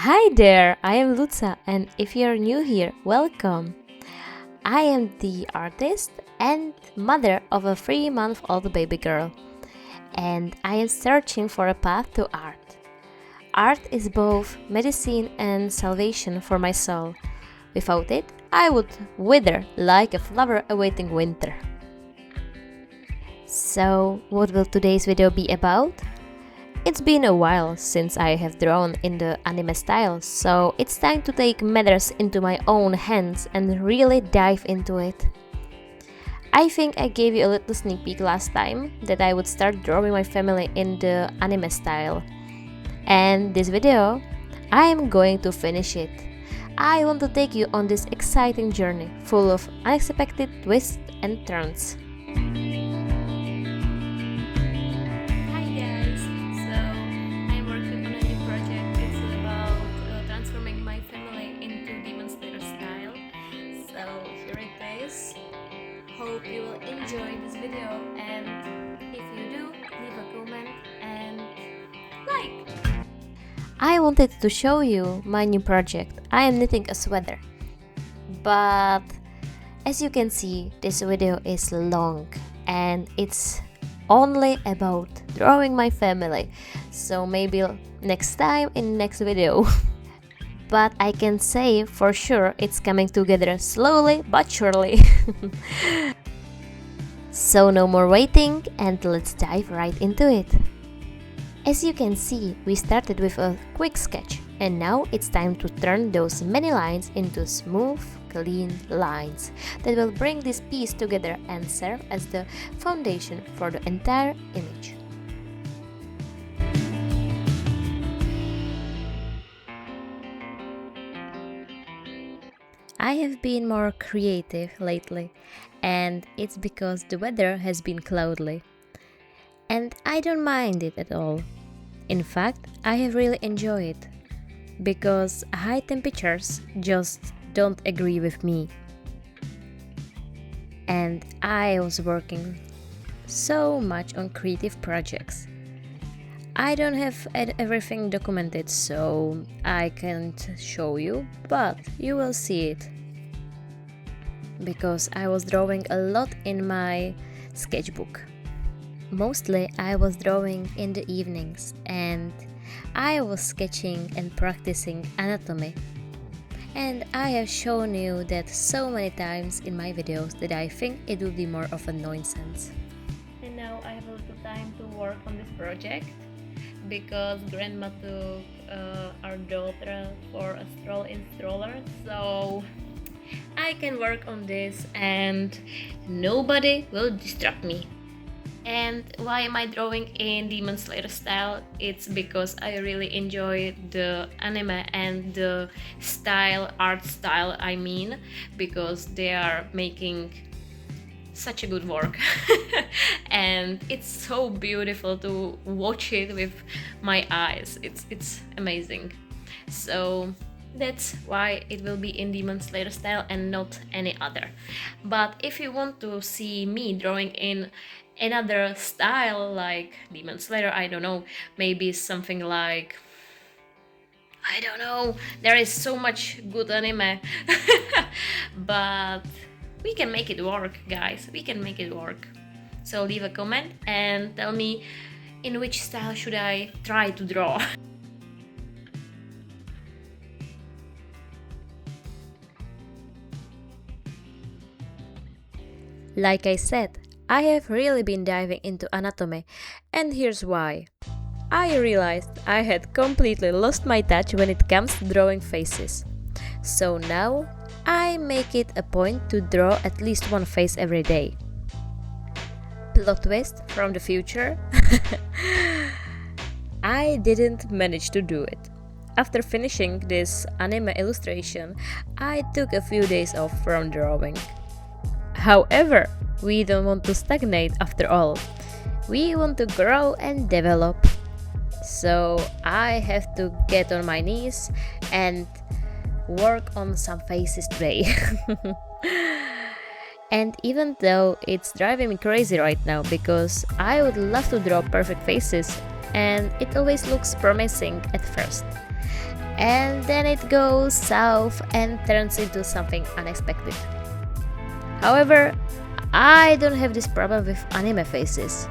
Hi there, I am Luca, and if you're new here, welcome. I am the artist and mother of a 3-month-old baby girl, and I am searching for a path to art. Art is both medicine and salvation for my soul. Without it, I would wither like a flower awaiting winter. So, what will today's video be about? It's been a while since I have drawn in the anime style, so it's time to take matters into my own hands and really dive into it. I think I gave you a little sneak peek last time that I would start drawing my family in the anime style. And this video, I am going to finish it. I want to take you on this exciting journey full of unexpected twists and turns. Hope you will enjoy this video, and if you do, leave a comment and like. I wanted to show you my new project. I am knitting a sweater, but as you can see, this video is long and it's only about drawing my family, so maybe next time in next video. But I can say for sure it's coming together slowly but surely. So no more waiting and let's dive right into it. As you can see, we started with a quick sketch and now it's time to turn those many lines into smooth, clean lines that will bring this piece together and serve as the foundation for the entire image. I have been more creative lately, and it's because the weather has been cloudy. And I don't mind it at all. In fact, I have really enjoyed it, because high temperatures just don't agree with me. And I was working so much on creative projects. I don't have everything documented, so I can't show you, but you will see it. Because I was drawing a lot in my sketchbook. Mostly I was drawing in the evenings and I was sketching and practicing anatomy. And I have shown you that so many times in my videos that I think it would be more of a nonsense. And now I have a little time to work on this project because grandma took our daughter for a stroll in stroller, so I can work on this and nobody will distract me. And why am I drawing in Demon Slayer style? It's because I really enjoy the anime and the art style I mean, because they are making such a good work. And it's so beautiful to watch it with my eyes. It's amazing. So that's why it will be in Demon Slayer style and not any other. But if you want to see me drawing in another style like Demon Slayer, I don't know, maybe something like, I don't know, there is so much good anime. But we can make it work, guys, we can make it work. So leave a comment and tell me in which style should I try to draw. Like I said, I have really been diving into anatomy, and here's why. I realized I had completely lost my touch when it comes to drawing faces. So now, I make it a point to draw at least one face every day. Plot twist from the future? I didn't manage to do it. After finishing this anime illustration, I took a few days off from drawing. However, we don't want to stagnate after all. We want to grow and develop. So I have to get on my knees and work on some faces today. And even though it's driving me crazy right now because I would love to draw perfect faces and it always looks promising at first. and then it goes south and turns into something unexpected. However, I don't have this problem with anime faces.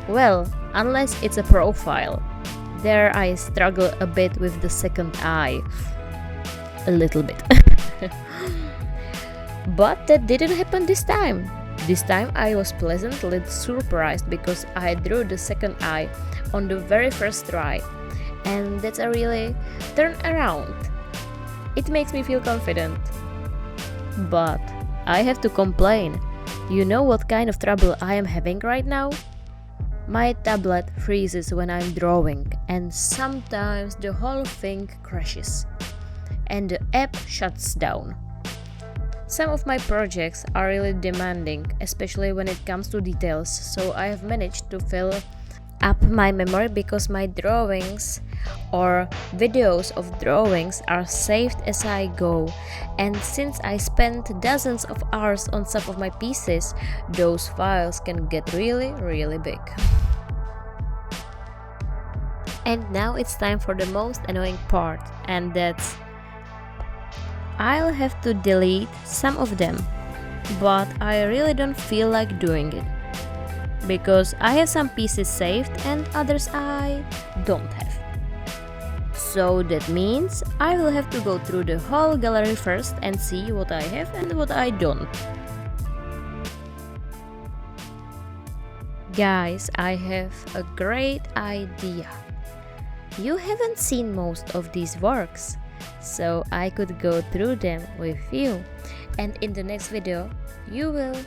Well, unless it's a profile. There I struggle a bit with the second eye. A little bit. But that didn't happen this time. This time I was pleasantly surprised because I drew the second eye on the very first try. And that's a really turn around. It makes me feel confident. But I have to complain. You know what kind of trouble I am having right now? My tablet freezes when I'm drawing, and sometimes the whole thing crashes and the app shuts down. Some of my projects are really demanding, especially when it comes to details, so I have managed to fill up my memory because my drawings or videos of drawings are saved as I go, and since I spent dozens of hours on some of my pieces, those files can get really big. And now it's time for the most annoying part, and that's I'll have to delete some of them, but I really don't feel like doing it because I have some pieces saved and others I don't have. So that means I will have to go through the whole gallery first and see what I have and what I don't. Guys, I have a great idea. You haven't seen most of these works, so I could go through them with you, and in the next video you will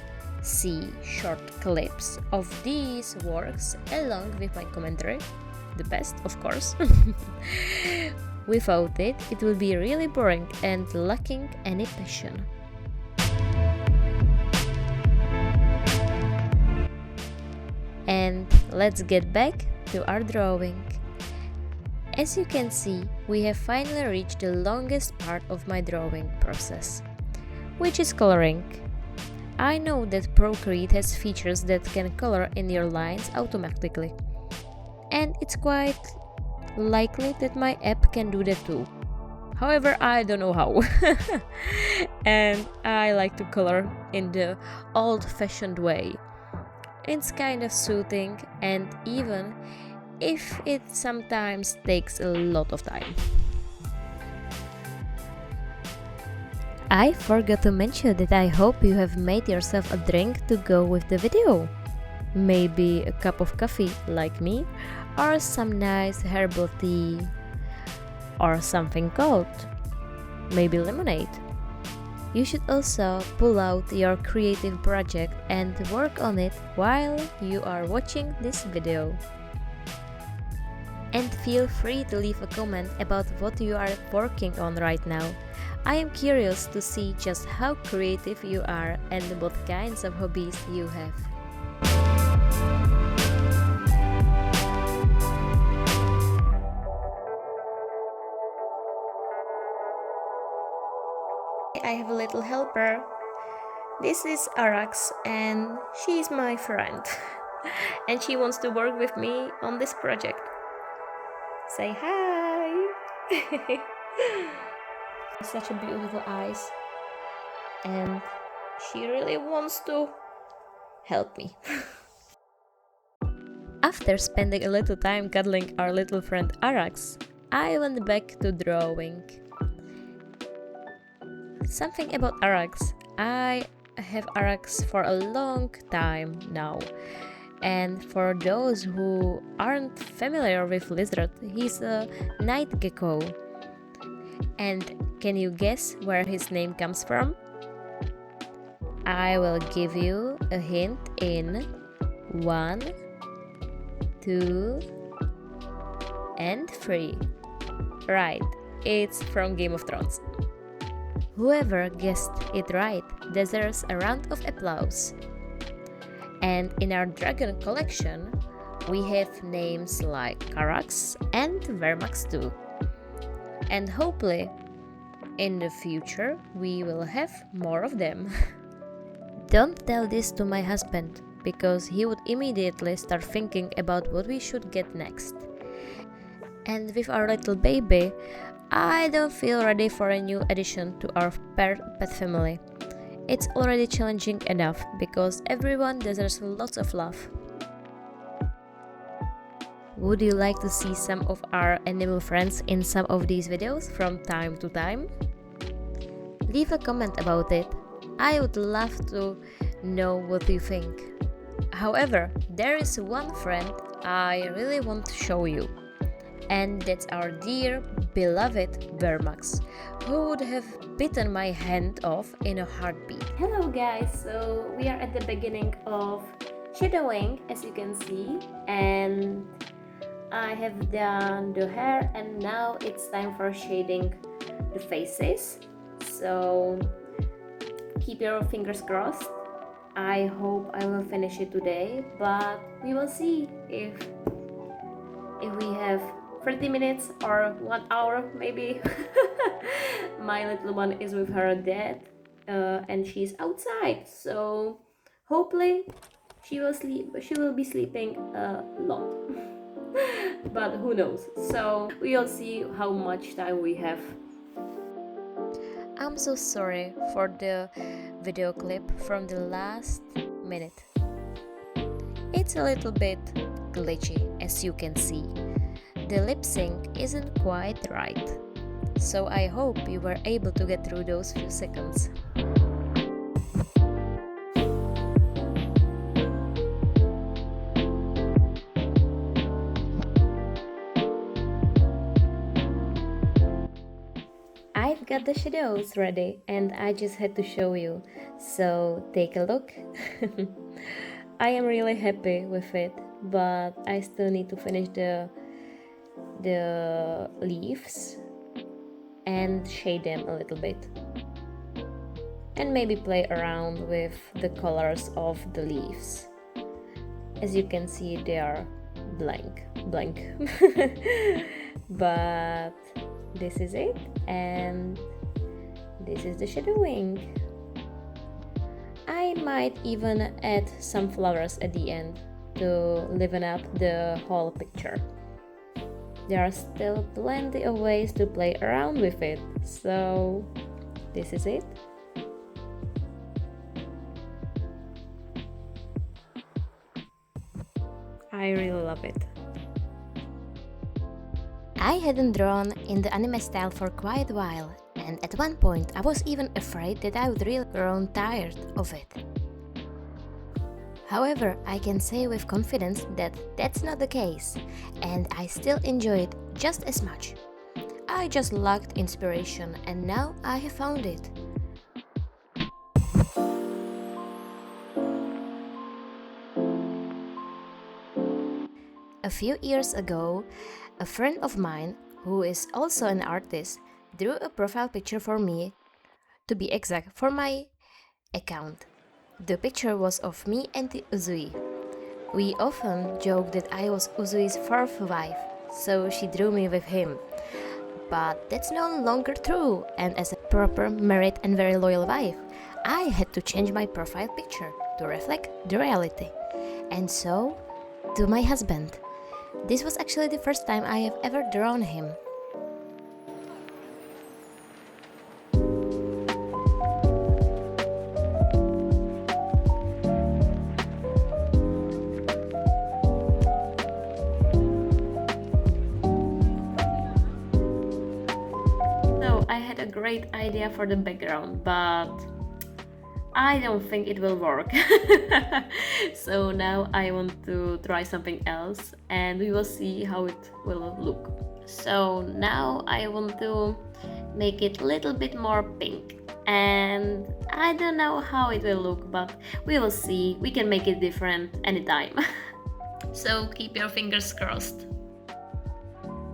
see short clips of these works along with my commentary, the best of course. Without it, it will be really boring and lacking any passion. And let's get back to our drawing. As you can see, we have finally reached the longest part of my drawing process, which is coloring. I know that Procreate has features that can color in your lines automatically, and it's quite likely that my app can do that too. However, I don't know how. And I like to color in the old-fashioned way. It's kind of soothing, and even if it sometimes takes a lot of time. I forgot to mention that I hope you have made yourself a drink to go with the video. Maybe a cup of coffee like me, or some nice herbal tea, or something cold, maybe lemonade. You should also pull out your creative project and work on it while you are watching this video. And feel free to leave a comment about what you are working on right now. I am curious to see just how creative you are and what kinds of hobbies you have. I have a little helper. This is Arax, and she is my friend. And she wants to work with me on this project. Say hi! Such a beautiful eyes, and she really wants to help me. After spending a little time cuddling our little friend Arax, I went back to drawing. Something about Arax. I have Arax for a long time now. And for those who aren't familiar with lizard, he's a night gecko. And can you guess where his name comes from? I will give you a hint in 1, 2, and 3. Right, it's from Game of Thrones. Whoever guessed it right deserves a round of applause. And in our dragon collection, we have names like Carax and Vermax too. And hopefully, in the future, we will have more of them. Don't tell this to my husband, because he would immediately start thinking about what we should get next. And with our little baby, I don't feel ready for a new addition to our pet family. It's already challenging enough because everyone deserves lots of love. Would you like to see some of our animal friends in some of these videos from time to time? Leave a comment about it. I would love to know what you think. However, there is one friend I really want to show you, and that's our dear, beloved Vermax, who would have bitten my hand off in a heartbeat. Hello guys, so we are at the beginning of shadowing, as you can see, and I have done the hair and now it's time for shading the faces. So keep your fingers crossed. I hope I will finish it today, but we will see if we have 30 minutes or 1 hour maybe. My little one is with her dad and she's outside, so hopefully she will be sleeping a lot. But who knows, so we'll see how much time we have. I'm so sorry for the video clip from the last minute. It's a little bit glitchy, as you can see. The lip sync isn't quite right, so I hope you were able to get through those few seconds. I've got the shadows ready and I just had to show you, so take a look. I am really happy with it, but I still need to finish the leaves and shade them a little bit and maybe play around with the colors of the leaves. As you can see, they are blank but this is it, and this is the shadowing. I might even add some flowers at the end to liven up the whole picture. There are still plenty of ways to play around with it, so this is it. I really love it. I hadn't drawn in the anime style for quite a while, and at one point I was even afraid that I would really grow tired of it. However, I can say with confidence that that's not the case, and I still enjoy it just as much. I just lacked inspiration, and now I have found it. A few years ago, a friend of mine, who is also an artist, drew a profile picture for me, to be exact, for my account. The picture was of me and Uzui. We often joke that I was Uzui's fourth wife, so she drew me with him. But that's no longer true, and as a proper, married and very loyal wife, I had to change my profile picture to reflect the reality. And so, to my husband. This was actually the first time I have ever drawn him. So I had a great idea for the background, but I don't think it will work. So now I want to try something else and we will see how it will look. So now I want to make it a little bit more pink, and I don't know how it will look, but we will see. We can make it different anytime. So keep your fingers crossed.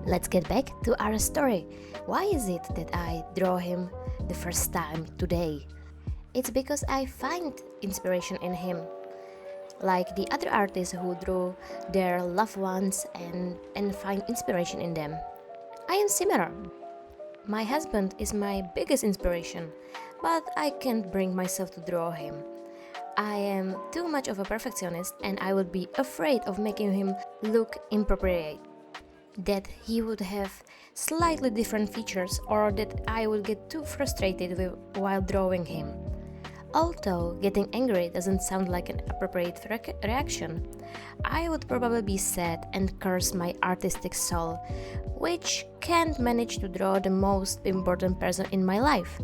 Let's get back to our story. Why is it that I draw him the first time today? It's because I find inspiration in him. Like the other artists who drew their loved ones and find inspiration in them. I am similar. My husband is my biggest inspiration, but I can't bring myself to draw him. I am too much of a perfectionist and I would be afraid of making him look inappropriate. that he would have slightly different features or that I would get too frustrated while drawing him. Although getting angry doesn't sound like an appropriate reaction, I would probably be sad and curse my artistic soul, which can't manage to draw the most important person in my life.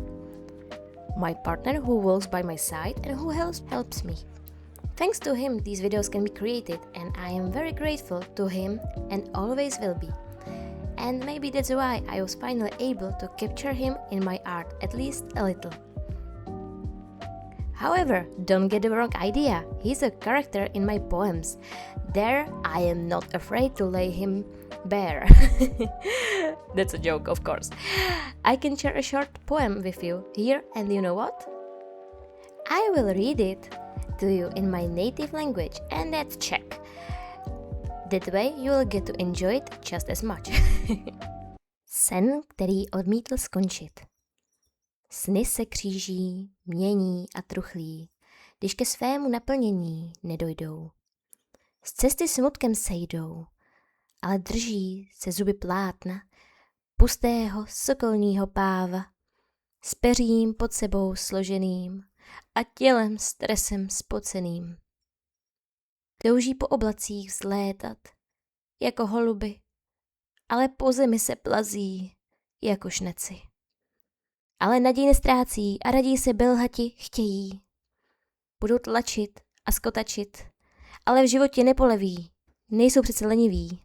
My partner who walks by my side and who helps me. Thanks to him, these videos can be created, and I am very grateful to him and always will be. And maybe that's why I was finally able to capture him in my art, at least a little. However, don't get the wrong idea, he's a character in my poems. There, I am not afraid to lay him bare. That's a joke, of course. I can share a short poem with you here, and you know what? I will read it to you in my native language, and that's Czech. That way you will get to enjoy it just as much. Sen, který odmítl skončit. Sny se kříží, mění a truchlí, když ke svému naplnění nedojdou. Z cesty smutkem sejdou, ale drží se zuby plátna, pustého sokolního páva, s peřím pod sebou složeným a tělem stresem spoceným. Touží po oblacích vzlétat, jako holuby, ale po zemi se plazí, jako šneci. Ale naději nestrácí a raději se belhati chtějí. Budou tlačit a skotačit, ale v životě nepoleví, nejsou přece leniví.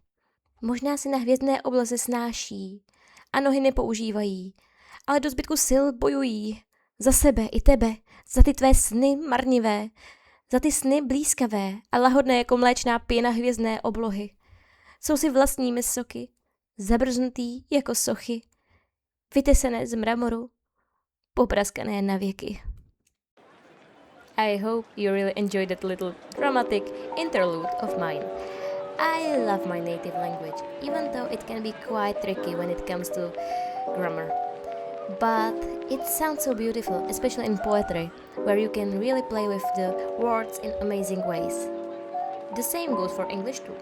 Možná si na hvězdné obloze snáší a nohy nepoužívají, ale do zbytku sil bojují. Za sebe i tebe, za ty tvé sny marnivé, za ty sny blízkavé a lahodné jako mléčná pěna hvězdné oblohy. Jsou si vlastními soky, zabrznutý jako sochy, vytesené z mramoru, popraskané na věky. I hope you really enjoyed that little dramatic interlude of mine. I love my native language, even though it can be quite tricky when it comes to grammar. But it sounds so beautiful, especially in poetry, where you can really play with the words in amazing ways. The same goes for English too.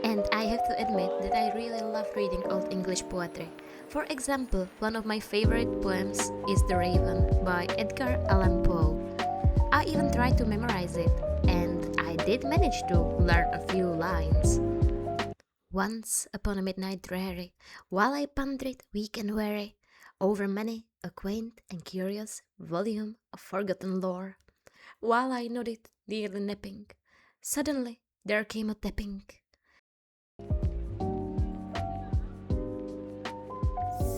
And I have to admit that I really love reading Old English poetry. For example, one of my favorite poems is The Raven by Edgar Allan Poe. I even tried to memorize it, and I did manage to learn a few lines. Once upon a midnight dreary, while I pondered weak and weary over many a quaint and curious volume of forgotten lore, while I nodded, nearly napping, suddenly there came a tapping.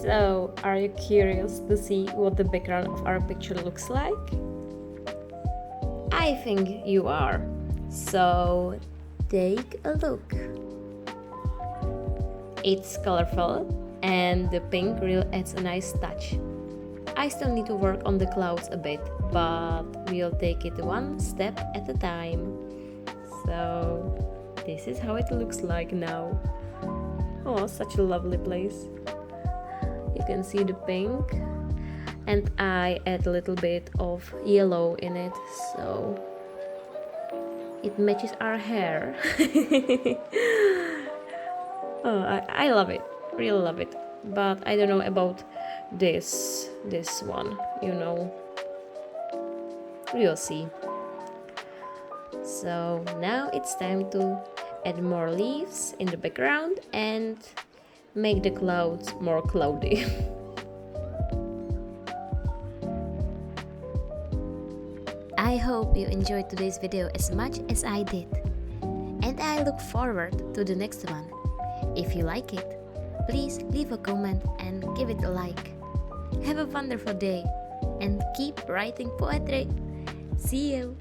So, are you curious to see what the background of our picture looks like? I think you are. So, take a look. It's colorful and the pink really adds a nice touch. I still need to work on the clouds a bit, but we'll take it one step at a time. So, this is how it looks like now. Oh, such a lovely place. You can see the pink, and I add a little bit of yellow in it, so it matches our hair. Oh, I love it, really love it, but I don't know about this one, you know. We'll see. So now it's time to add more leaves in the background and make the clouds more cloudy. I hope you enjoyed today's video as much as I did, and I look forward to the next one. If you like it, please leave a comment and give it a like. Have a wonderful day and keep writing poetry. See you!